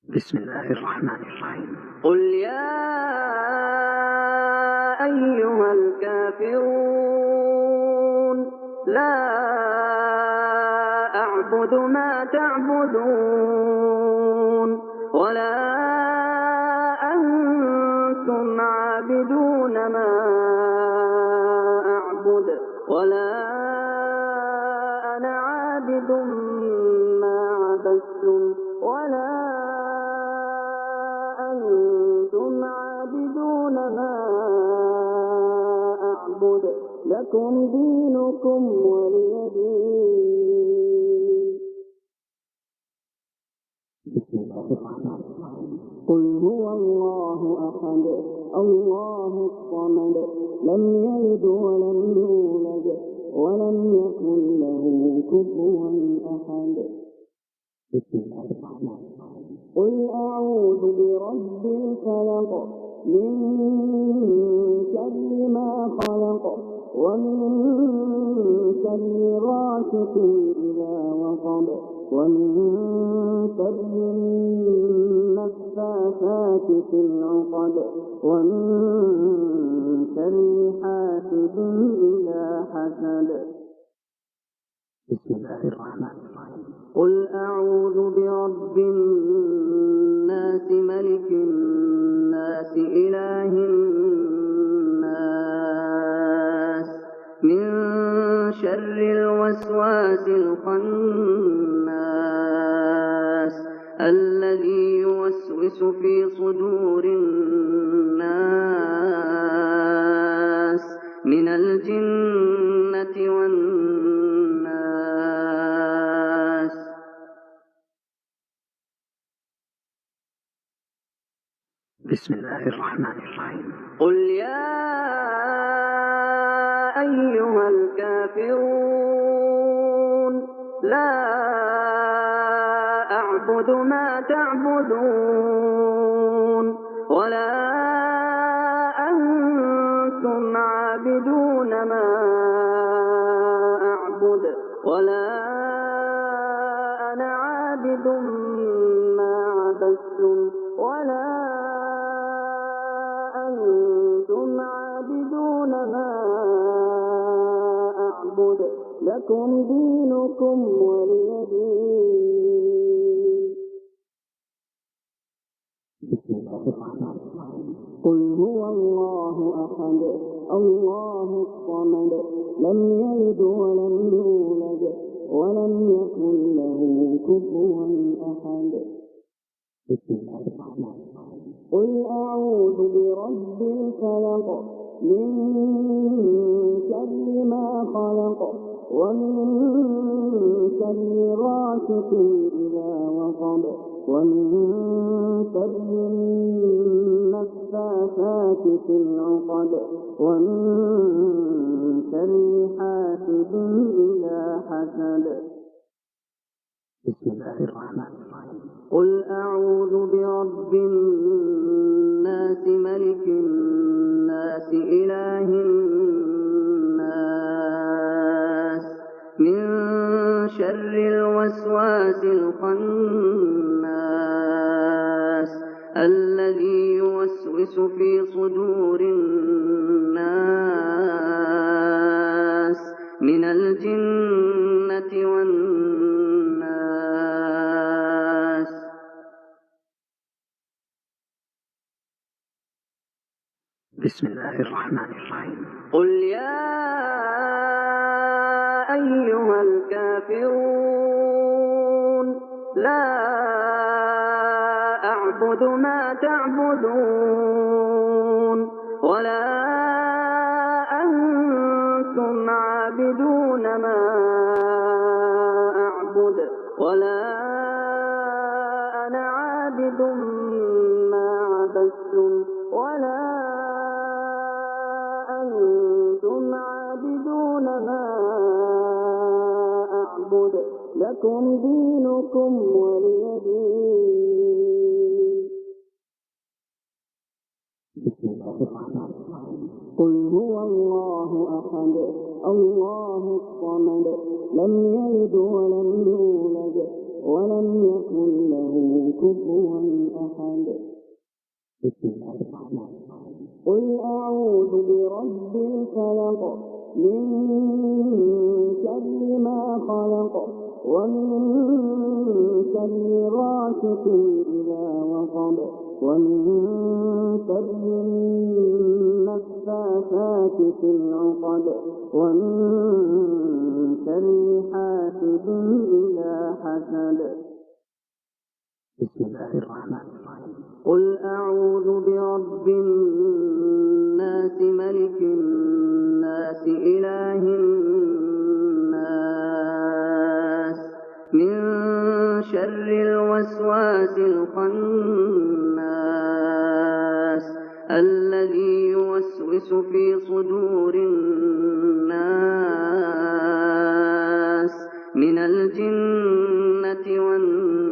بسم الله الرحمن الرحيم. قل يا أيها الكافرون لا أعبد ما تعبدون ولا أنتم عابدون ما أعبد ولا أنا عابد ما عبدتم ولا أنتم عابدون ما أعبد لكم دينكم ولي دين. بسم الله الرحمن الرحيم. قل هو الله أحد الله الصمد لم يلد ولم يولد ولم يكن له كفوا أحد. بسم الله الرحمن الرحيم. قل أعوذ برب الفلق من شر ما خلق ومن شر غاسق إذا وقب ومن شر النفاثات في العقد ومن شر حاسد إذا حسد. بسم الله الرحمن الرحيم. قل أعوذ برب الناس ملك الناس إله الناس من شر الوسواس الخناس الذي يوسوس في صدور الناس من الجنة والناس. بسم الله الرحمن الرحيم. قل يا أيها الكافرون لا أعبد ما تعبدون ولا أنتم عابدون ما أعبد ولا أنا عابد ما عبدتم ولا أنتم عابدون ما أعبد لكم دينكم ولي دين. بسم الله الرحمن الرحيم. قل هو الله أحد الله الصمد لم يلد ولم يولد ولم يكن له كفوا أحد. بسم الله الرحمن الرحيم. قل أعوذ برب الفلق من شر ما خلق ومن شر غاسق إذا وقب ومن شر النفاثات في العقد ومن شر حاسد إذا حسد. بسم الله الرحمن الرحيم. قل أعوذ برب الناس ملك الناس إله الناس من شر الوسواس الخناس الذي يوسوس في صدور الناس من الجنة والناس. بسم الله الرحمن الرحيم. قل يا أيها الكافرون لا أعبد ما تعبدون ولا أنتم عابدون ما أعبد ولا أنا عابد ما عبدتم ولا أنتم عابدون ما أعبد لكم دينكم ولي دين. بسم الله الرحمن الرحيم. قل هو الله أحد الله الصمد لم يلد ولم يولد ولم يكن له كفوا بسم الله الرحمن الرحيم. قل أعوذ برب الفلق من شر ما خلق ومن شر غاسق إذا وقب ومن شر النفاثات في العقد ومن شر حاسد إذا حسد. بسم الله الرحمن الرحيم. قل أعوذ برب الناس ملك الناس إله الناس من شر الوسواس الخناس الذي يوسوس في صدور الناس من الجنة والناس.